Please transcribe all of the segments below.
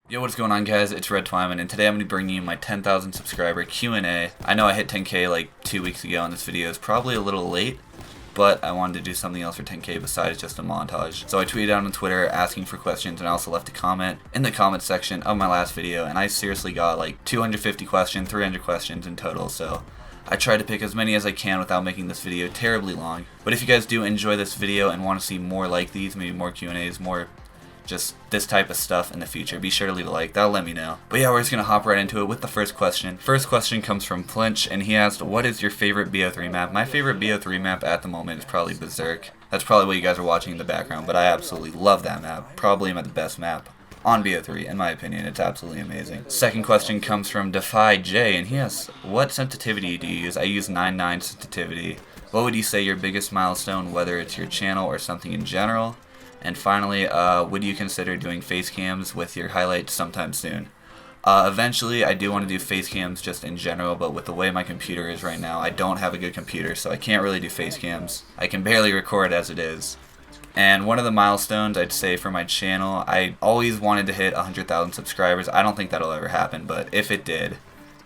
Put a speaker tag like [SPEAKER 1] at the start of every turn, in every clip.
[SPEAKER 1] Yo, what's going on, guys? It's Twyman, and today I'm going to be bringing you my 10,000 subscriber Q&A. I know I hit 10k like 2 weeks ago, and this video is probably a little late, but I wanted to do something else for 10k besides just a montage. So I tweeted out on Twitter asking for questions, and I also left a comment in the comment section of my last video, and I seriously got like 250 questions, 300 questions in total, so I tried to pick as many as I can without making this video terribly long. But if you guys do enjoy this video and want to see more like these, maybe more Q&As, more just this type of stuff in the future, be sure to leave a like. That'll let me know. But yeah, we're just gonna hop right into it with the first question. First question comes from Flinch, and he asked, what is your favorite BO3 map? My favorite BO3 map at the moment is probably Berserk. That's probably what you guys are watching in the background, but I absolutely love that map. Probably the best map on BO3, in my opinion. It's absolutely amazing. Second question comes from Defy J, and he asks, what sensitivity do you use? I use 9.9 sensitivity. What would you say your biggest milestone, whether it's your channel or something in general? And finally, would you consider doing face cams with your highlights sometime soon? Eventually, I do want to do face cams just in general, but with the way my computer is right now, I don't have a good computer, so I can't really do face cams. I can barely record as it is. And one of the milestones I'd say for my channel, I always wanted to hit 100,000 subscribers. I don't think that'll ever happen, but if it did,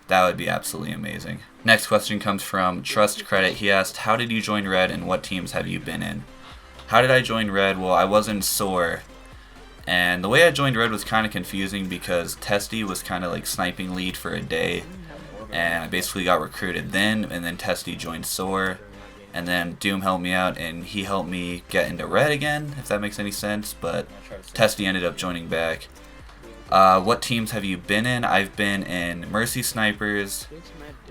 [SPEAKER 1] that would be absolutely amazing. Next question comes from Trust Credit. He asked, how did you join Red and what teams have you been in? How did I join Red? Well, I was in SOAR, and the way I joined Red was kind of confusing because Testy was kind of like sniping lead for a day, and I basically got recruited then, and then Testy joined SOAR, and then Doom helped me out, and he helped me get into Red again, if that makes any sense, but Testy ended up joining back. What teams have you been in? I've been in Mercy Snipers,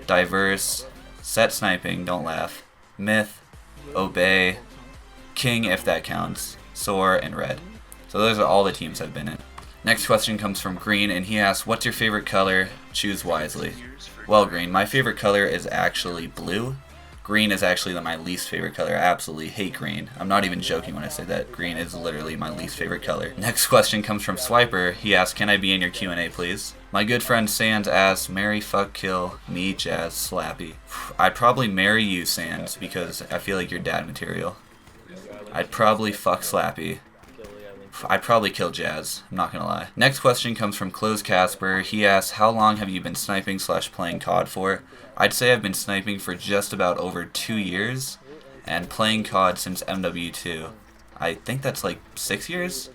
[SPEAKER 1] Diverse, Set Sniping, don't laugh, Myth, Obey, King, if that counts, SOAR, and Red. So those are all the teams I've been in. Next question comes from Green, and he asks, what's your favorite color? Choose wisely. Well, Green, my favorite color is actually blue. Green is actually my least favorite color. I absolutely hate green. I'm not even joking when I say that. Green is literally my least favorite color. Next question comes from Swiper. He asks, can I be in your Q&A, please? My good friend Sands asks, marry, fuck, kill, me, Jazz, Slappy. I'd probably marry you, Sands, because I feel like you're dad material. I'd probably fuck Slappy. I'd probably kill Jazz, I'm not gonna lie. Next question comes from Close Casper. He asks, how long have you been sniping / playing COD for? I'd say I've been sniping for just about over 2 years, and playing COD since MW2. I think that's like 6 years?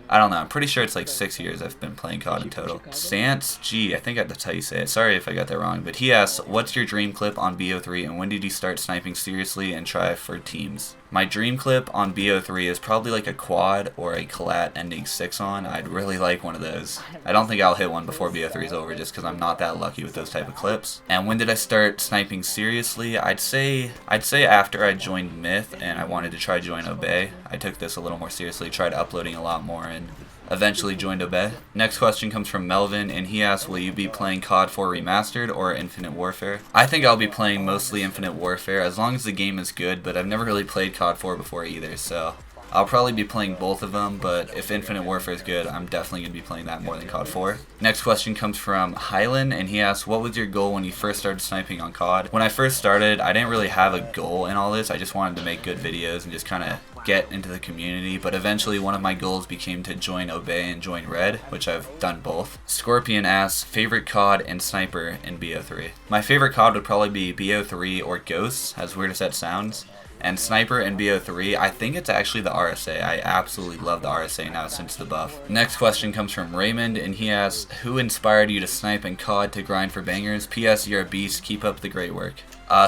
[SPEAKER 1] I don't know, I'm pretty sure it's like 6 years I've been playing COD in total. Sans G, I think that's how you say it. Sorry if I got that wrong, but he asks, what's your dream clip on BO3 and when did you start sniping seriously and try for teams? My dream clip on BO3 is probably like a quad or a collat ending 6 on. I'd really like one of those. I don't think I'll hit one before BO3 is over just because I'm not that lucky with those type of clips. And when did I start sniping seriously? I'd say after I joined Myth and I wanted to try join Obey. I took this a little more seriously, tried uploading a lot more, and eventually joined Obey. Next question comes from Melvin, and he asks, will you be playing COD 4 Remastered or Infinite Warfare? I think I'll be playing mostly Infinite Warfare as long as the game is good, but I've never really played COD 4 before either, so I'll probably be playing both of them, but if Infinite Warfare is good, I'm definitely going to be playing that more than COD 4. Next question comes from Hyland, and he asks, what was your goal when you first started sniping on COD? When I first started, I didn't really have a goal in all this. I just wanted to make good videos and just kind of get into the community, but eventually one of my goals became to join Obey and join Red, which I've done both. Scorpion asks, favorite COD and sniper in BO3. My favorite COD would probably be BO3 or Ghosts, as weird as that sounds. And sniper in BO3, I think it's actually the RSA. I absolutely love the RSA now since the buff. Next question comes from Raymond, and he asks, who inspired you to snipe in COD to grind for bangers? PS, you're a beast, keep up the great work.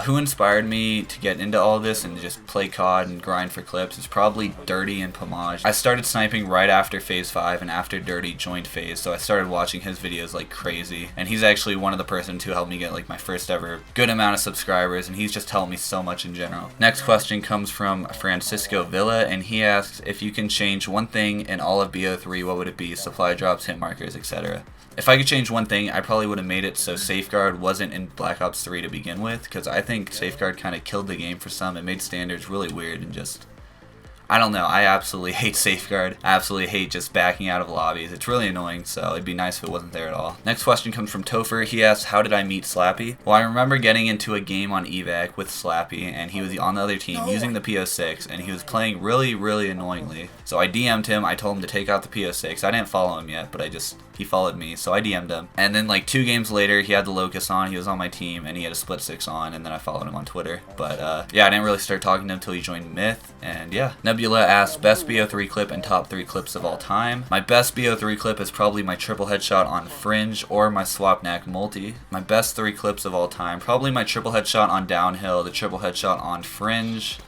[SPEAKER 1] Who inspired me to get into all this and just play COD and grind for clips is probably Dirty and Pomage. I started sniping right after Phase 5 and after Dirty joined Phase, so I started watching his videos like crazy. And he's actually one of the persons who helped me get like my first ever good amount of subscribers, and he's just helped me so much in general. Next question comes from Francisco Villa, and he asks, if you can change one thing in all of BO3, what would it be? Supply drops, hit markers, etc. If I could change one thing, I probably would have made it so Safeguard wasn't in Black Ops 3 to begin with, because I think Safeguard kind of killed the game for some. It made standards really weird and just, I don't know, I absolutely hate Safeguard. I absolutely hate just backing out of lobbies. It's really annoying, so it'd be nice if it wasn't there at all. Next question comes from Topher. He asks, how did I meet Slappy? Well, I remember getting into a game on evac with Slappy, and he was on the other team using the PO6, and he was playing really, really annoyingly. So I DM'd him, I told him to take out the PO6. I didn't follow him yet, but he followed me, so I DM'd him. And then like 2 games later, he had the Locust on, he was on my team, and he had a split 6 on, and then I followed him on Twitter. But yeah, I didn't really start talking to him until he joined Myth, and yeah. Nebula asks, best BO3 clip and top 3 clips of all time. My best BO3 clip is probably my triple headshot on Fringe or my Swapnack multi. My best 3 clips of all time, probably my triple headshot on Downhill, the triple headshot on Fringe,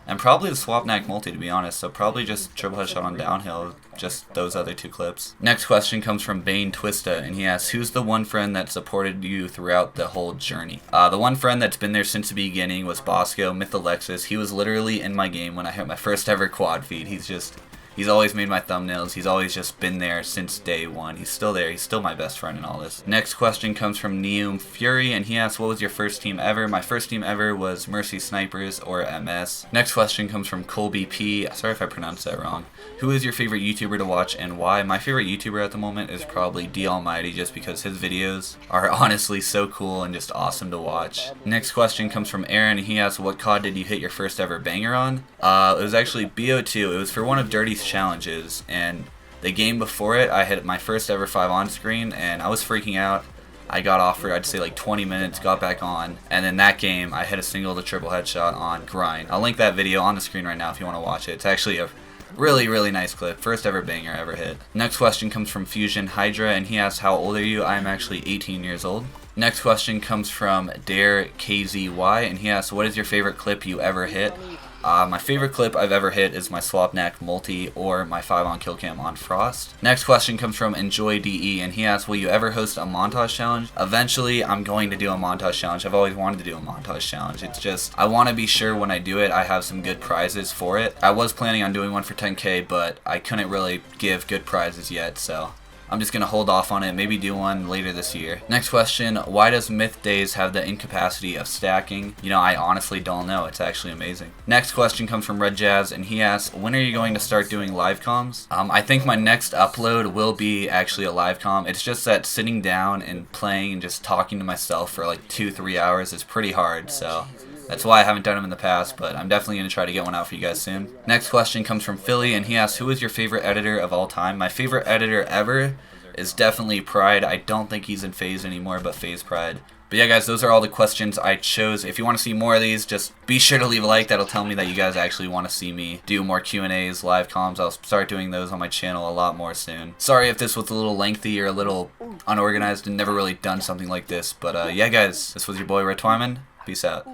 [SPEAKER 1] and probably the Swapnack multi, to be honest, so probably just triple headshot on Downhill, just those other 2 clips. Next question comes from Bane Twista, and he asks, who's the one friend that supported you throughout the whole journey? The one friend that's been there since the beginning was Bosco, Myth Alexis. He was literally in my game when I hit my first ever quad feed. He's always made my thumbnails. He's always just been there since day one. He's still there. He's still my best friend in all this. Next question comes from Neum Fury, and he asks, what was your first team ever? My first team ever was Mercy Snipers, or MS. Next question comes from Colby P. Sorry if I pronounced that wrong. Who is your favorite YouTuber to watch and why? My favorite YouTuber at the moment is probably D Almighty, just because his videos are honestly so cool and just awesome to watch. Next question comes from Aaron, and he asks, what COD did you hit your first ever banger on? It was actually BO2. It was for one of Dirty's challenges, and the game before it I hit my first ever 5 on screen, and I was freaking out. I got off for I'd say like 20 minutes, got back on, and then that game I hit a single to triple headshot on Grind. I'll link that video on the screen right now if you want to watch it. It's actually a really, really nice clip. First ever banger I ever hit. Next question comes from Fusion Hydra, and he asks, how old are you? I am actually 18 years old. Next question comes from Dare KZY, and he asks, what is your favorite clip you ever hit? My favorite clip I've ever hit is my Swapnack multi or my 5 on kill cam on Frost. Next question comes from Enjoy DE, and he asks, will you ever host a montage challenge? Eventually, I'm going to do a montage challenge. I've always wanted to do a montage challenge. It's just, I want to be sure when I do it, I have some good prizes for it. I was planning on doing one for 10K, but I couldn't really give good prizes yet, so I'm just going to hold off on it, maybe do one later this year. Next question, why does Myth Days have the incapacity of stacking? You know, I honestly don't know. It's actually amazing. Next question comes from Red Jazz, and he asks, when are you going to start doing live comms? I think my next upload will be actually a live comm. It's just that sitting down and playing and just talking to myself for like 2-3 hours is pretty hard, so that's why I haven't done them in the past, but I'm definitely going to try to get one out for you guys soon. Next question comes from Philly, and he asks, who is your favorite editor of all time? My favorite editor ever is definitely Pride. I don't think he's in FaZe anymore, but FaZe Pride. But yeah, guys, those are all the questions I chose. If you want to see more of these, just be sure to leave a like. That'll tell me that you guys actually want to see me do more Q&As, live comms. I'll start doing those on my channel a lot more soon. Sorry if this was a little lengthy or a little unorganized and never really done something like this. But yeah, guys, this was your boy Red Twyman. Peace out.